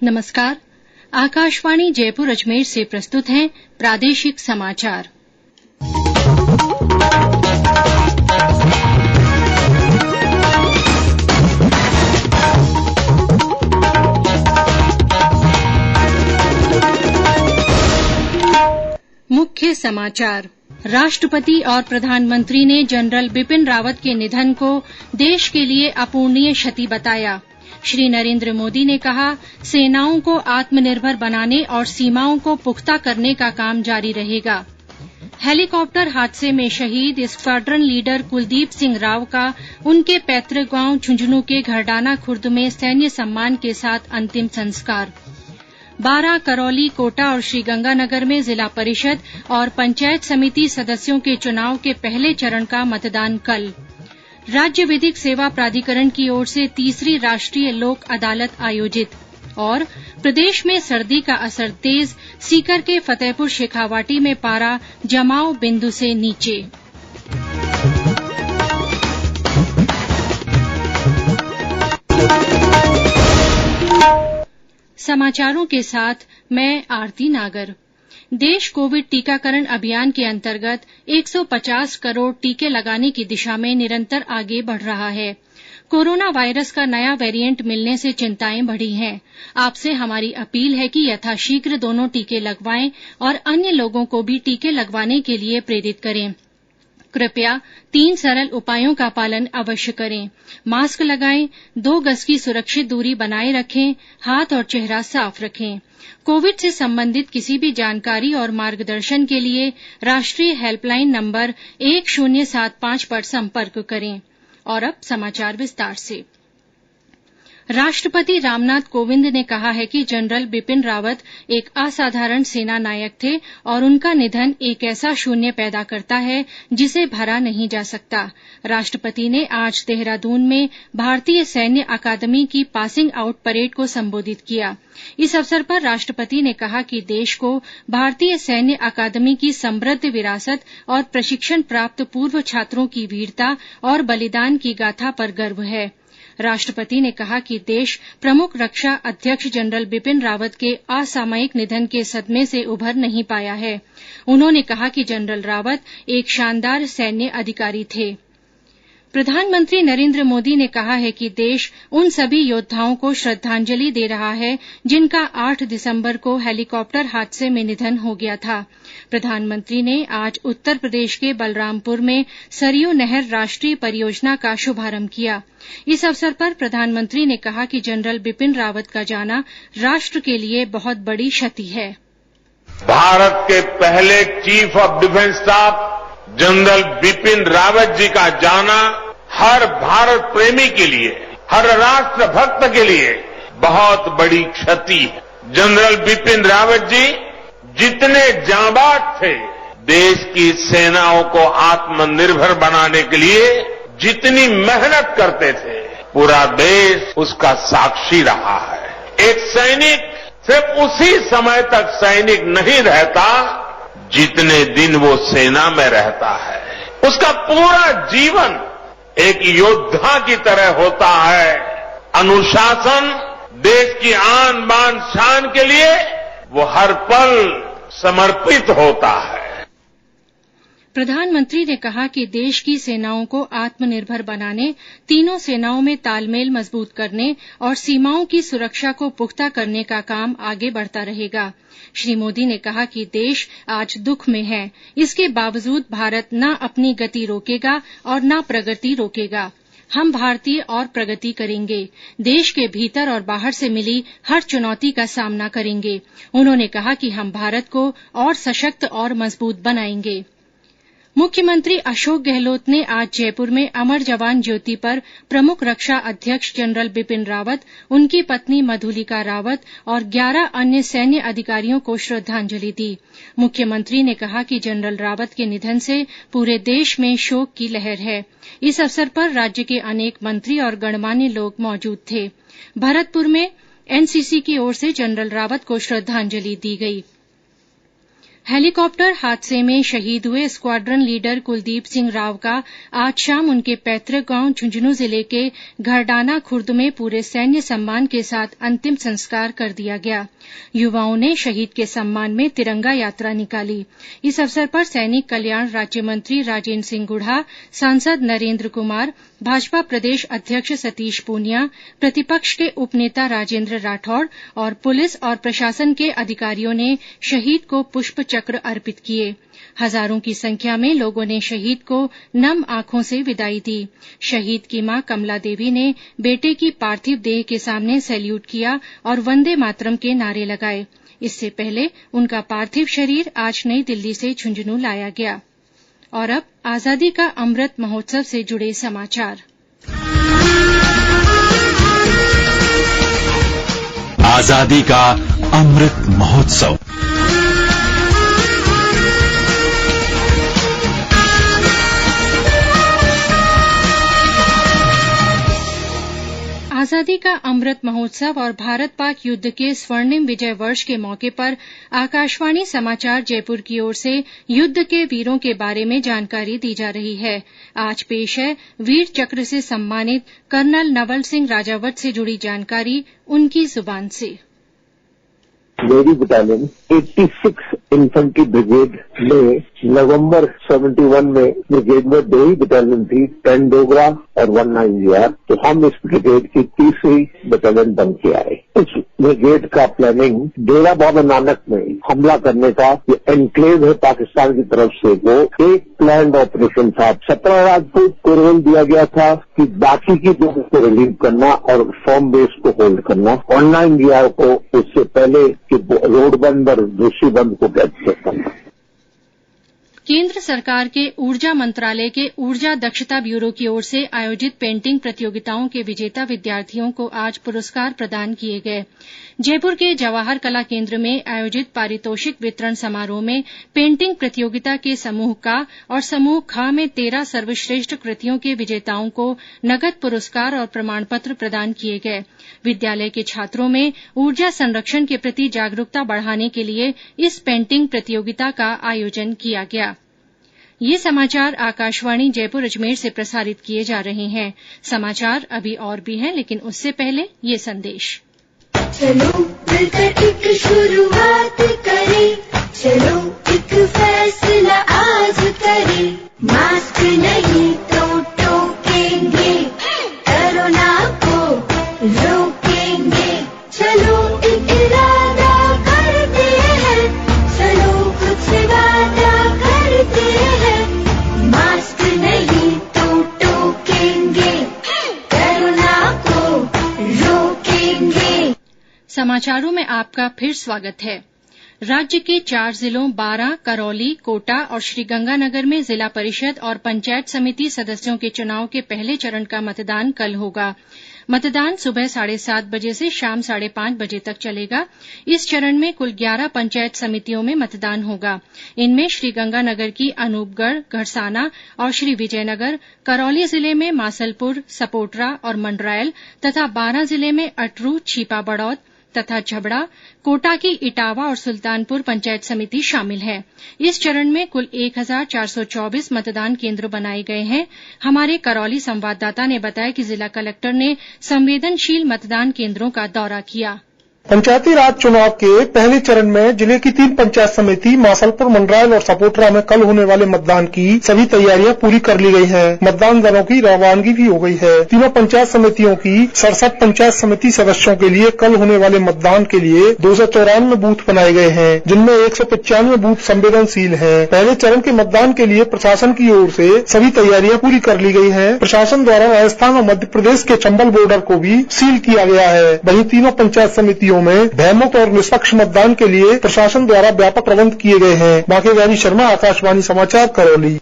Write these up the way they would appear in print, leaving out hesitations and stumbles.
नमस्कार। आकाशवाणी जयपुर अजमेर से प्रस्तुत हैं प्रादेशिक समाचार। मुख्य समाचार। राष्ट्रपति और प्रधानमंत्री ने जनरल बिपिन रावत के निधन को देश के लिए अपूरणीय क्षति बताया। श्री नरेन्द्र मोदी ने कहा, सेनाओं को आत्मनिर्भर बनाने और सीमाओं को पुख्ता करने का काम जारी रहेगा। हेलीकॉप्टर हादसे में शहीद स्क्वाड्रन लीडर कुलदीप सिंह राव का उनके पैतृक गांव झुंझुनू के घरडाना खुर्द में सैन्य सम्मान के साथ अंतिम संस्कार। बारां, करौली, कोटा और श्रीगंगानगर में जिला परिषद और पंचायत समिति सदस्यों के चुनाव के पहले चरण का मतदान कल। राज्य विधिक सेवा प्राधिकरण की ओर से तीसरी राष्ट्रीय लोक अदालत आयोजित। और प्रदेश में सर्दी का असर तेज, सीकर के फतेहपुर शेखावाटी में पारा जमाव बिंदु से नीचे। समाचारों के साथ मैं आरती नागर। देश कोविड टीकाकरण अभियान के अंतर्गत 150 करोड़ टीके लगाने की दिशा में निरंतर आगे बढ़ रहा है। कोरोना वायरस का नया वेरिएंट मिलने से चिंताएं बढ़ी हैं। आपसे हमारी अपील है कि यथाशीघ्र दोनों टीके लगवाएं और अन्य लोगों को भी टीके लगवाने के लिए प्रेरित करें। कृपया 3 सरल उपायों का पालन अवश्य करें। मास्क लगाएं, 2 गज की सुरक्षित दूरी बनाए रखें, हाथ और चेहरा साफ रखें। कोविड से संबंधित किसी भी जानकारी और मार्गदर्शन के लिए राष्ट्रीय हेल्पलाइन नंबर 1075 पर संपर्क करें। और अब समाचार विस्तार से। राष्ट्रपति रामनाथ कोविंद ने कहा है कि जनरल बिपिन रावत एक असाधारण सेना नायक थे और उनका निधन एक ऐसा शून्य पैदा करता है जिसे भरा नहीं जा सकता। राष्ट्रपति ने आज देहरादून में भारतीय सैन्य अकादमी की पासिंग आउट परेड को संबोधित किया। इस अवसर पर राष्ट्रपति ने कहा कि देश को भारतीय सैन्य अकादमी की समृद्ध विरासत और प्रशिक्षण प्राप्त पूर्व छात्रों की वीरता और बलिदान की गाथा पर गर्व है। राष्ट्रपति ने कहा कि देश प्रमुख रक्षा अध्यक्ष जनरल बिपिन रावत के असामयिक निधन के सदमे से उभर नहीं पाया है। उन्होंने कहा कि जनरल रावत एक शानदार सैन्य अधिकारी थे। प्रधानमंत्री नरेन्द्र मोदी ने कहा है कि देश उन सभी योद्धाओं को श्रद्धांजलि दे रहा है जिनका 8 दिसंबर को हेलीकॉप्टर हादसे में निधन हो गया था। प्रधानमंत्री ने आज उत्तर प्रदेश के बलरामपुर में सरयू नहर राष्ट्रीय परियोजना का शुभारंभ किया। इस अवसर पर प्रधानमंत्री ने कहा कि जनरल बिपिन रावत का जाना राष्ट्र के लिए बहुत बड़ी क्षति है। भारत के पहले chief of defence staff general Bipin Rawat ji का जाना हर भारत प्रेमी के लिए, हर राष्ट्र भक्त के लिए बहुत बड़ी क्षति है। जनरल बिपिन रावत जी जितने जांबाज थे, देश की सेनाओं को आत्मनिर्भर बनाने के लिए जितनी मेहनत करते थे, पूरा देश उसका साक्षी रहा है। एक सैनिक सिर्फ उसी समय तक सैनिक नहीं रहता जितने दिन वो सेना में रहता है। उसका पूरा जीवन एक योद्धा की तरह होता है। अनुशासन, देश की आन बान शान के लिए वो हर पल समर्पित होता है। प्रधानमंत्री ने कहा कि देश की सेनाओं को आत्मनिर्भर बनाने, तीनों सेनाओं में तालमेल मजबूत करने और सीमाओं की सुरक्षा को पुख्ता करने का काम आगे बढ़ता रहेगा। श्री मोदी ने कहा कि देश आज दुख में है, इसके बावजूद भारत न अपनी गति रोकेगा और न प्रगति रोकेगा। हम भारतीय और प्रगति करेंगे, देश के भीतर और बाहर से मिली हर चुनौती का सामना करेंगे। उन्होंने कहा कि हम भारत को और सशक्त और मजबूत बनाएंगे। मुख्यमंत्री अशोक गहलोत ने आज जयपुर में अमर जवान ज्योति पर प्रमुख रक्षा अध्यक्ष जनरल बिपिन रावत, उनकी पत्नी मधुलिका रावत और 11 अन्य सैन्य अधिकारियों को श्रद्धांजलि दी। मुख्यमंत्री ने कहा कि जनरल रावत के निधन से पूरे देश में शोक की लहर है। इस अवसर पर राज्य के अनेक मंत्री और गणमान्य लोग मौजूद थे। भरतपुर में एनसीसी की ओर से जनरल रावत को श्रद्धांजलि दी गई। हेलीकॉप्टर हादसे में शहीद हुए स्क्वाड्रन लीडर कुलदीप सिंह राव का आज शाम उनके पैतृक गांव झुंझुनूं जिले के घरडाना खुर्द में पूरे सैन्य सम्मान के साथ अंतिम संस्कार कर दिया गया। युवाओं ने शहीद के सम्मान में तिरंगा यात्रा निकाली। इस अवसर पर सैनिक कल्याण राज्य मंत्री राजेन्द्र सिंह गुढ़ा, सांसद नरेन्द्र कुमार, भाजपा प्रदेश अध्यक्ष सतीश पूनिया, प्रतिपक्ष के उपनेता राजेन्द्र राठौड़ और पुलिस और प्रशासन के अधिकारियों ने शहीद को पुष्प चक्र अर्पित किए। हजारों की संख्या में लोगों ने शहीद को नम आंखों से विदाई दी। शहीद की मां कमला देवी ने बेटे की पार्थिव देह के सामने सैल्यूट किया और वंदे मातरम के नारे लगाए। इससे पहले उनका पार्थिव शरीर आज नई दिल्ली से झुंझुनूं लाया गया। और अब आजादी का अमृत महोत्सव से जुड़े समाचार। आजादी का अमृत महोत्सव। आजादी का अमृत महोत्सव और भारत पाक युद्ध के स्वर्णिम विजय वर्ष के मौके पर आकाशवाणी समाचार जयपुर की ओर से युद्ध के वीरों के बारे में जानकारी दी जा रही है। आज पेश है वीर चक्र से सम्मानित कर्नल नवल सिंह राजावत से जुड़ी जानकारी उनकी जुबान से। लेडी बटालियन 86 इन्फेंट्री ब्रिगेड में नवंबर 71 में ब्रिगेड में 2 ही बटालियन थी, 10 डोगरा और 1 नाइजीआर। तो हम इस ब्रिगेड की 3री बटालियन बन के आए। इस ब्रिगेड का प्लानिंग डेरा बाबा नानक में हमला करने का जो एनक्लेव है पाकिस्तान की तरफ से, वो एक प्लान ऑपरेशन था। 17 राजपूत को रोल दिया गया था कि बाकी की लोगों को रिलीव करना और फॉर्म बेस को होल्ड करना, और नाइजीआर को उससे पहले कि रोड बंद और दूसरी बंद को कैप्चर करना। केंद्र सरकार के ऊर्जा मंत्रालय के ऊर्जा दक्षता ब्यूरो की ओर से आयोजित पेंटिंग प्रतियोगिताओं के विजेता विद्यार्थियों को आज पुरस्कार प्रदान किए गए। जयपुर के जवाहर कला केंद्र में आयोजित पारितोषिक वितरण समारोह में पेंटिंग प्रतियोगिता के समूह का और समूह ख में 13 सर्वश्रेष्ठ कृतियों के विजेताओं को नगद पुरस्कार और प्रमाण पत्र प्रदान किए गए। विद्यालय के छात्रों में ऊर्जा संरक्षण के प्रति जागरूकता बढ़ाने के लिए इस पेंटिंग प्रतियोगिता का आयोजन किया गया। ये समाचार आकाशवाणी जयपुर अजमेर से प्रसारित किए जा रहे हैं। समाचार अभी और भी हैं, लेकिन उससे पहले ये संदेश। चलो मिलकर एक शुरुआत करें, चलो एक फैसला आज करें, मास्क नहीं तो टोकेंगे, कोरोना को रोकेंगे, चलो एक इरादा करते हैं, चलो कुछ वादा करते हैं, मास्क नहीं तो टोकेंगे, कोरोना को रोकेंगे। समाचारों में आपका फिर स्वागत है। राज्य के 4 जिलों बारां, करौली, कोटा और श्रीगंगानगर में जिला परिषद और पंचायत समिति सदस्यों के चुनाव के पहले चरण का मतदान कल होगा। मतदान सुबह 7:30 बजे से शाम 5:30 बजे तक चलेगा। इस चरण में कुल 11 पंचायत समितियों में मतदान होगा। इनमें श्रीगंगानगर की अनूपगढ़, घड़साना और श्री विजयनगर, करौली जिले में मासलपुर, सपोटरा और मंडरायल तथा बारां जिले में अटरू, छीपा बड़ौद तथा झबड़ा, कोटा की इटावा और सुल्तानपुर पंचायत समिति शामिल है। इस चरण में कुल 1424 मतदान केंद्र बनाए गए हैं। हमारे करौली संवाददाता ने बताया कि जिला कलेक्टर ने संवेदनशील मतदान केंद्रों का दौरा किया। पंचायती राज चुनाव के पहले चरण में जिले की 3 पंचायत समिति मासलपुर, मंडरायल और सपोटरा में कल होने वाले मतदान की सभी तैयारियां पूरी कर ली गई हैं। मतदान दलों की रवानगी भी हो गई है। तीनों पंचायत समितियों की 67 पंचायत समिति सदस्यों के लिए कल होने वाले मतदान के लिए 294 बूथ बनाए गए हैं, जिनमें 195 बूथ संवेदनशील हैं। पहले चरण के मतदान के लिए प्रशासन की ओर से सभी तैयारियां पूरी कर ली गई है। प्रशासन द्वारा राजस्थान और मध्य प्रदेश के चंबल बॉर्डर को भी सील किया गया है। वहीं तीनों पंचायत समितियों में भयमुक्त और निष्पक्ष मतदान के लिए प्रशासन द्वारा व्यापक प्रबंध किए गए हैं। बाकी रानी शर्मा, आकाशवाणी समाचार, करौली।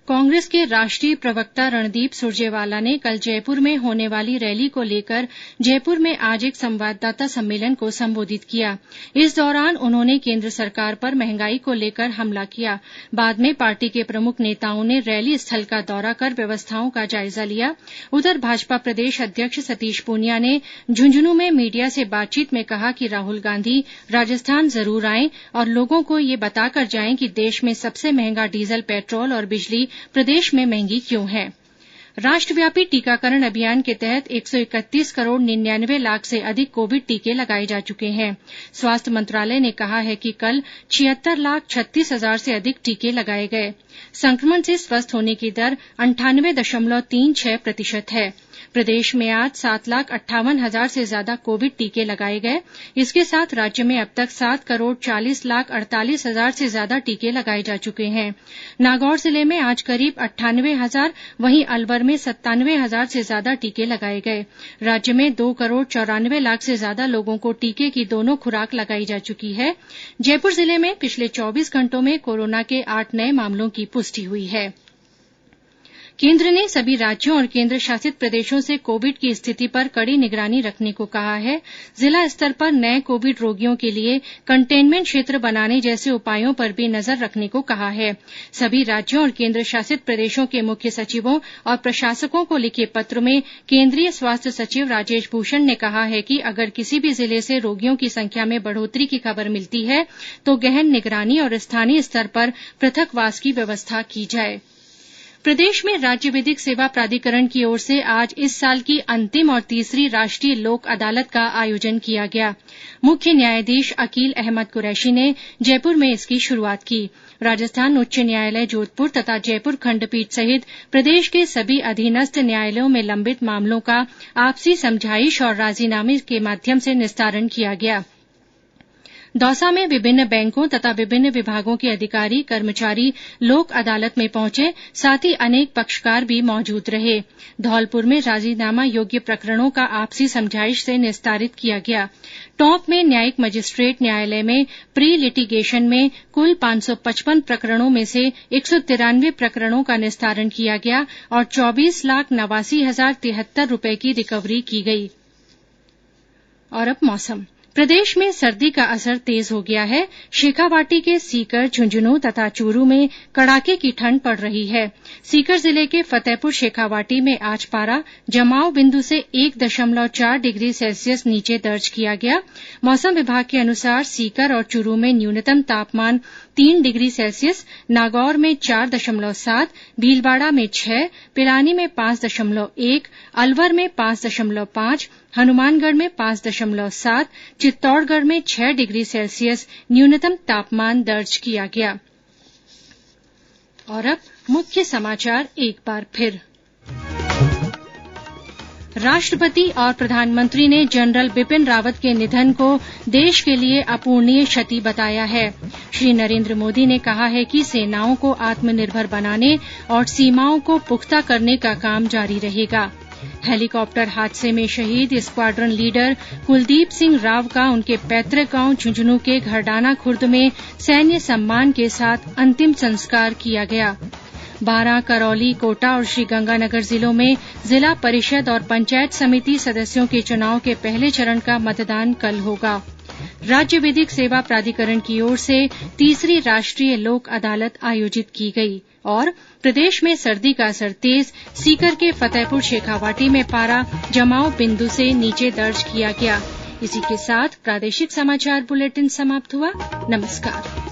कांग्रेस के राष्ट्रीय प्रवक्ता रणदीप सुरजेवाला ने कल जयपुर में होने वाली रैली को लेकर जयपुर में आज एक संवाददाता सम्मेलन को संबोधित किया। इस दौरान उन्होंने केन्द्र सरकार पर महंगाई को लेकर हमला किया। बाद में पार्टी के प्रमुख नेताओं ने रैली स्थल का दौरा कर व्यवस्थाओं का जायजा लिया। उधर भाजपा प्रदेश अध्यक्ष सतीश पूनिया ने झुंझुनूं में मीडिया से बातचीत में कहा कि राहुल गांधी राजस्थान जरूर आएं और लोगों को ये बताकर जाएं कि देश में सबसे महंगा डीजल, पेट्रोल और बिजली प्रदेश में महंगी क्यों है। राष्ट्रव्यापी टीकाकरण अभियान के तहत 131 करोड़ 99 लाख से अधिक कोविड टीके लगाए जा चुके हैं। स्वास्थ्य मंत्रालय ने कहा है कि कल 76 लाख 36 हजार से अधिक टीके लगाए गए। संक्रमण से स्वस्थ होने की दर 98.36% है। प्रदेश में आज 7,58,000 से ज्यादा कोविड टीके लगाए गए। इसके साथ राज्य में अब तक 7 करोड़ 40 लाख 48 हजार से ज्यादा टीके लगाए जा चुके हैं। नागौर जिले में आज करीब 98,000, वहीं अलवर में 97,000 से ज्यादा टीके लगाए गए। राज्य में 2 करोड़ 94 लाख से ज्यादा लोगों को टीके की दोनों खुराक लगाई जा चुकी है। जयपुर जिले में पिछले 24 घंटों में कोरोना के 8 नए मामलों की पुष्टि हुई है। केन्द्र ने सभी राज्यों और केन्द्र शासित प्रदेशों से कोविड की स्थिति पर कड़ी निगरानी रखने को कहा है। जिला स्तर पर नए कोविड रोगियों के लिए कंटेनमेंट क्षेत्र बनाने जैसे उपायों पर भी नजर रखने को कहा है। सभी राज्यों और केन्द्र शासित प्रदेशों के मुख्य सचिवों और प्रशासकों को लिखे पत्र में केन्द्रीय स्वास्थ्य सचिव राजेश भूषण ने कहा है कि अगर किसी भी जिले से रोगियों की संख्या में बढ़ोतरी की खबर मिलती है तो गहन निगरानी और स्थानीय स्तर पर पृथकवास की व्यवस्था की जाए। प्रदेश में राज्य विधिक सेवा प्राधिकरण की ओर से आज इस साल की अंतिम और तीसरी राष्ट्रीय लोक अदालत का आयोजन किया गया। मुख्य न्यायाधीश अकील अहमद कुरैशी ने जयपुर में इसकी शुरूआत की। राजस्थान उच्च न्यायालय जोधपुर तथा जयपुर खंडपीठ सहित प्रदेश के सभी अधीनस्थ न्यायालयों में लंबित मामलों का आपसी समझाइश और राजीनामे के माध्यम से निस्तारण किया गया। दौसा में विभिन्न बैंकों तथा विभिन्न विभागों के अधिकारी कर्मचारी लोक अदालत में पहुंचे, साथ ही अनेक पक्षकार भी मौजूद रहे। धौलपुर में राजीनामा योग्य प्रकरणों का आपसी समझाइश से निस्तारित किया गया। टोंक में न्यायिक मजिस्ट्रेट न्यायालय में प्री लिटिगेशन में कुल 555 प्रकरणों में से 193 प्रकरणों का निस्तारण किया गया और 24,89,073 रूपये की रिकवरी की गई। और अब मौसम। प्रदेश में सर्दी का असर तेज हो गया है। शेखावाटी के सीकर, झुंझुनूं तथा चूरू में कड़ाके की ठंड पड़ रही है। सीकर जिले के फतेहपुर शेखावाटी में आज पारा जमाव बिंदु से 1.4 डिग्री सेल्सियस नीचे दर्ज किया गया। मौसम विभाग के अनुसार सीकर और चूरू में न्यूनतम तापमान 3 डिग्री सेल्सियस, नागौर में 4.7, भीलवाड़ा में 6, पिलानी में 5.1, अलवर में 5.5, हनुमानगढ़ में 5.7, चित्तौड़गढ़ में 6 डिग्री सेल्सियस न्यूनतम तापमान दर्ज किया गया। और अब मुख्य समाचार एक बार फिर। राष्ट्रपति और प्रधानमंत्री ने जनरल बिपिन रावत के निधन को देश के लिए अपूरणीय क्षति बताया है। श्री नरेंद्र मोदी ने कहा है कि सेनाओं को आत्मनिर्भर बनाने और सीमाओं को पुख्ता करने का काम जारी रहेगा। हेलीकॉप्टर हादसे में शहीद स्क्वाड्रन लीडर कुलदीप सिंह राव का उनके पैतृक गांव झुंझुनूं के घरडाना खुर्द में सैन्य सम्मान के साथ अंतिम संस्कार किया गया। बारां, करौली, कोटा और श्रीगंगानगर जिलों में जिला परिषद और पंचायत समिति सदस्यों के चुनाव के पहले चरण का मतदान कल होगा। राज्य विधिक सेवा प्राधिकरण की ओर से तीसरी राष्ट्रीय लोक अदालत आयोजित की गई। और प्रदेश में सर्दी का असर तेज, सीकर के फतेहपुर शेखावाटी में पारा जमाव बिंदु से नीचे दर्ज किया गया। इसी के साथ प्रादेशिक समाचार बुलेटिन समाप्त हुआ। नमस्कार।